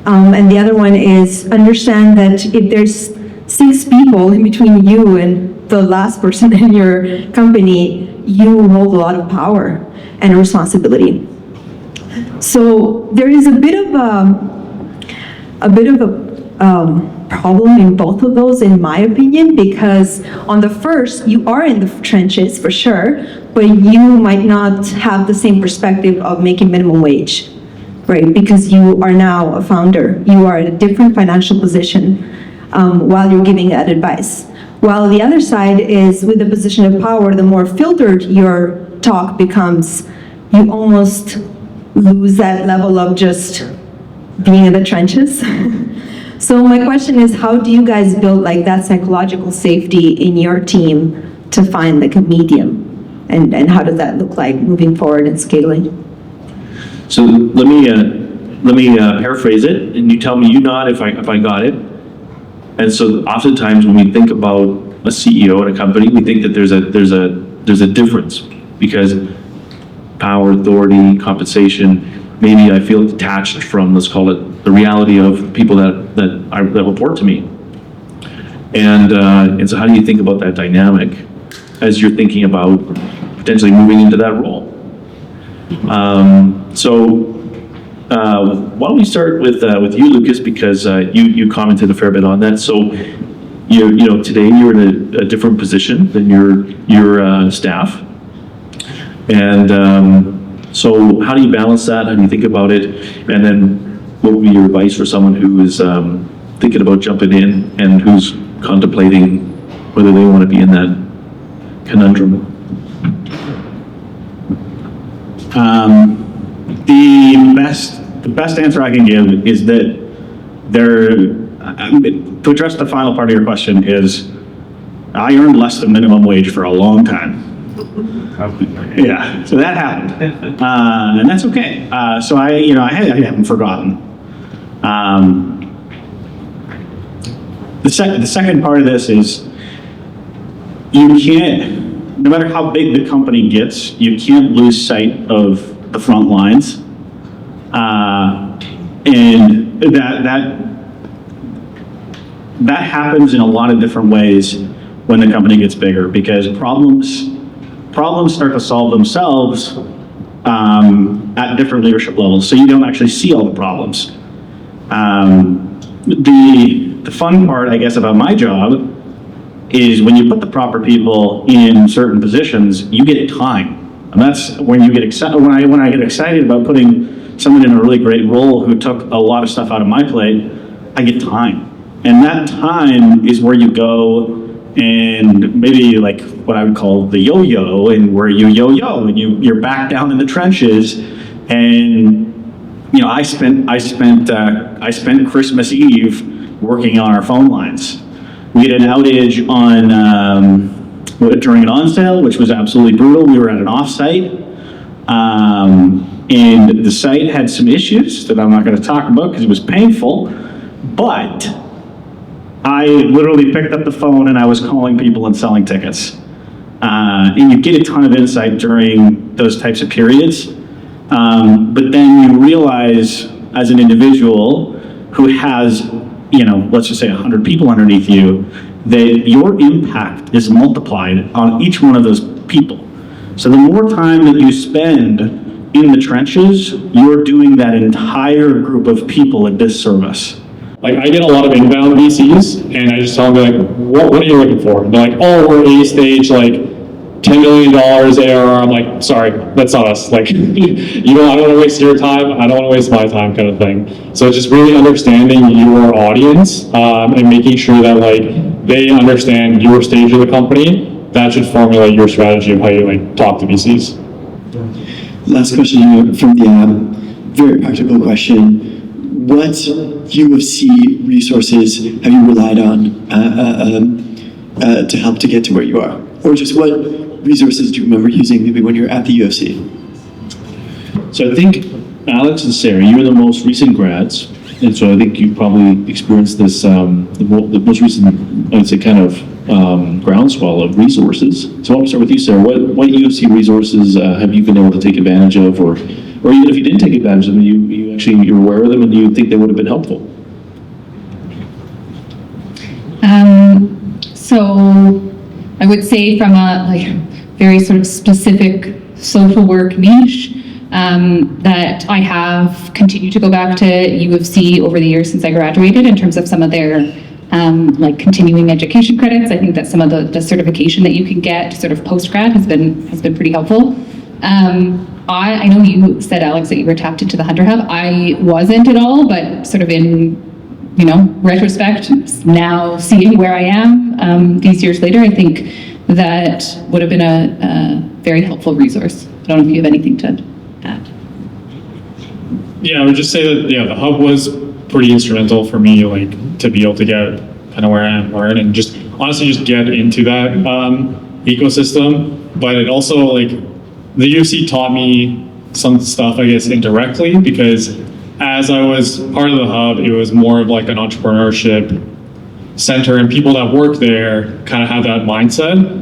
And the other one is understand that if there's 6 people in between you and the last person in your company, you hold a lot of power and responsibility. So there is a bit of a problem in both of those, in my opinion, because on the first, you are in the trenches for sure, but you might not have the same perspective of making minimum wage, right? Because you are now a founder. You are in a different financial position while you're giving that advice. While the other side is with the position of power, the more filtered your talk becomes, you almost lose that level of just being in the trenches. So my question is, how do you guys build like that psychological safety in your team to find like a medium? And how does that look like moving forward and scaling? So let me paraphrase it, and you tell me, you nod if I got it. And so oftentimes when we think about a CEO in a company, we think that there's a difference, because power, authority, compensation, maybe I feel detached from, let's call it, the reality of people that report to me. And so how do you think about that dynamic as you're thinking about potentially moving into that role? Why don't we start with you, Lucas, because you commented a fair bit on that. So today you're in a different position than your staff, and so how do you balance that? How do you think about it? And then what would be your advice for someone who is thinking about jumping in and who's contemplating whether they want to be in that conundrum? The best answer I can give is that to address the final part of your question is, I earned less than minimum wage for a long time. Yeah, so that happened, and that's okay. So I haven't forgotten. The second part of this is, you can't, no matter how big the company gets, you can't lose sight of the front lines, and that happens in a lot of different ways when the company gets bigger, because problems start to solve themselves at different leadership levels, so you don't actually see all the problems. The fun part, I guess, about my job is when you put the proper people in certain positions, you get time. And that's when you get excited. When I get excited about putting someone in a really great role who took a lot of stuff out of my plate, I get time. And that time is where you go and maybe like what I would call the yo-yo, and where you yo-yo and you're back down in the trenches. And I spent Christmas Eve working on our phone lines. We had an outage during an on-sale, which was absolutely brutal. We were at an off-site, and the site had some issues that I'm not going to talk about because it was painful, but I literally picked up the phone and I was calling people and selling tickets. And you get a ton of insight during those types of periods, but then you realize as an individual who has, let's just say 100 people underneath you, that your impact is multiplied on each one of those people. So the more time that you spend in the trenches, you're doing that entire group of people a disservice. Like, I get a lot of inbound VCs, and I just tell them, like, what are you looking for? And they're like, oh, we're A stage, like, $10 million ARR. I'm like, sorry, that's not us. Like, I don't want to waste your time. I don't want to waste my time, kind of thing. So just really understanding your audience and making sure that, like, they understand your stage of the company. That should formulate your strategy of how you, like, talk to VCs. Last question from the very practical question. What UofC resources have you relied on to help to get to where you are? Or just what resources do you remember using maybe when you're at the UFC? So I think Alex and Sarah, you're the most recent grads, and so I think you probably experienced this, the most recent, I'd say, kind of groundswell of resources. So I'll start with you, Sarah. What UFC resources have you been able to take advantage of, or even if you didn't take advantage of them, you're aware of them and you think they would have been helpful? So I would say from a very sort of specific social work niche, that I have continued to go back to UofC over the years since I graduated in terms of some of their continuing education credits. I think that some of the certification that you can get sort of post-grad has been pretty helpful. I know you said, Alex, that you were tapped into the Hunter Hub. I wasn't at all, but sort of in retrospect, now seeing where I am these years later, I think that would have been a very helpful resource. I don't know if you have anything to add. Yeah, I would just say that, yeah, the hub was pretty instrumental for me, like, to be able to get kind of where I am, learn, and just honestly just get into that ecosystem. But it also, like, the UFC taught me some stuff, I guess, indirectly, because as I was part of the hub, it was more of like an entrepreneurship center, and people that work there kind of have that mindset.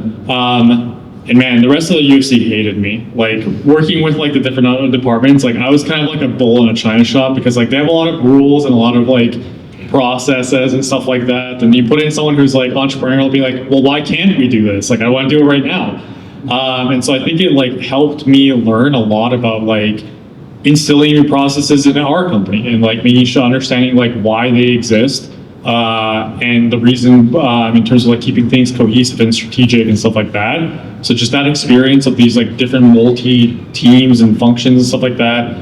And man, the rest of the UFC hated me. Like, working with like the different other departments, like I was kind of like a bull in a china shop, because like they have a lot of rules and a lot of like processes and stuff like that. And you put in someone who's like entrepreneurial, be like, well, why can't we do this? Like, I want to do it right now. And so I think it like helped me learn a lot about like instilling new processes in our company, and like making sure understanding like why they exist, and the reason in terms of like keeping things cohesive and strategic and stuff like that. So just that experience of these like different multi teams and functions and stuff like that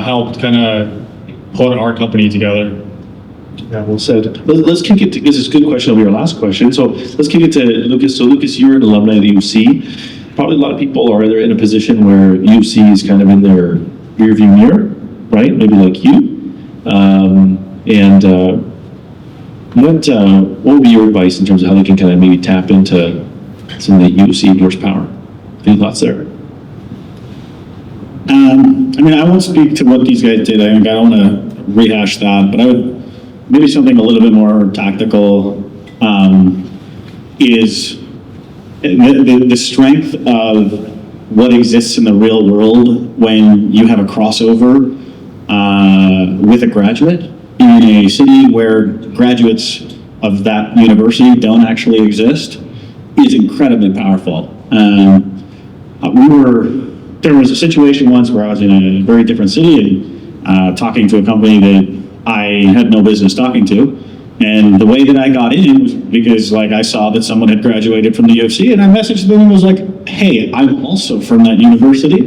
helped kind of put our company together. Yeah, well said. Let's kick it to, this is a good question, will be our last question. So let's kick it to Lucas. So Lucas, you're an alumni of the UFC. Probably a lot of people are either in a position where UFC is kind of in their rearview mirror, right? Maybe like you. What would be your advice in terms of how they can kind of maybe tap into some of the UFC horsepower? Any thoughts there? I mean, I won't speak to what these guys did. I don't want to rehash that, but I would maybe something a little bit more tactical is the strength of what exists in the real world when you have a crossover with a graduate in a city where graduates of that university don't actually exist is incredibly powerful. There was a situation once where I was in a very different city and talking to a company that I had no business talking to. And the way that I got in was because like I saw that someone had graduated from the UFC, and I messaged them and was like, hey, I'm also from that university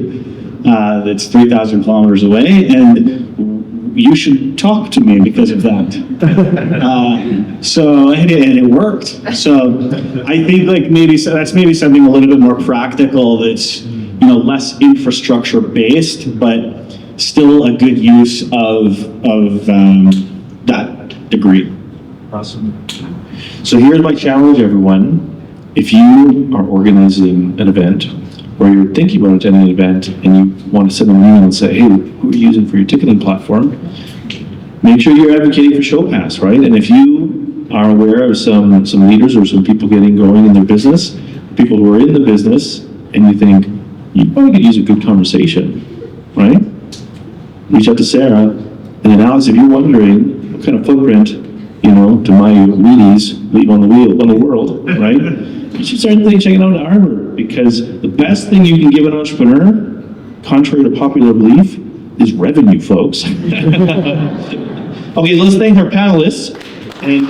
that's 3,000 kilometers away, and you should talk to me because of that. And it worked. So I think like that's maybe something a little bit more practical that's, you know, less infrastructure based, but still a good use of that degree. Awesome. So here's my challenge, everyone. If you are organizing an event, or you're thinking about attending an event, and you want to send them an email and say, hey, who are you using for your ticketing platform? Make sure you're advocating for Showpass, right? And if you are aware of some leaders or some people getting going in their business, people who are in the business, and you think, you probably could use a good conversation, right? Reach out to Sarah. And then Alex, if you're wondering what kind of footprint, you know, do my wheelies leave on the world, right? You should start checking out Arbor, because the best thing you can give an entrepreneur, contrary to popular belief, is revenue, folks. Okay, let's thank our panelists, and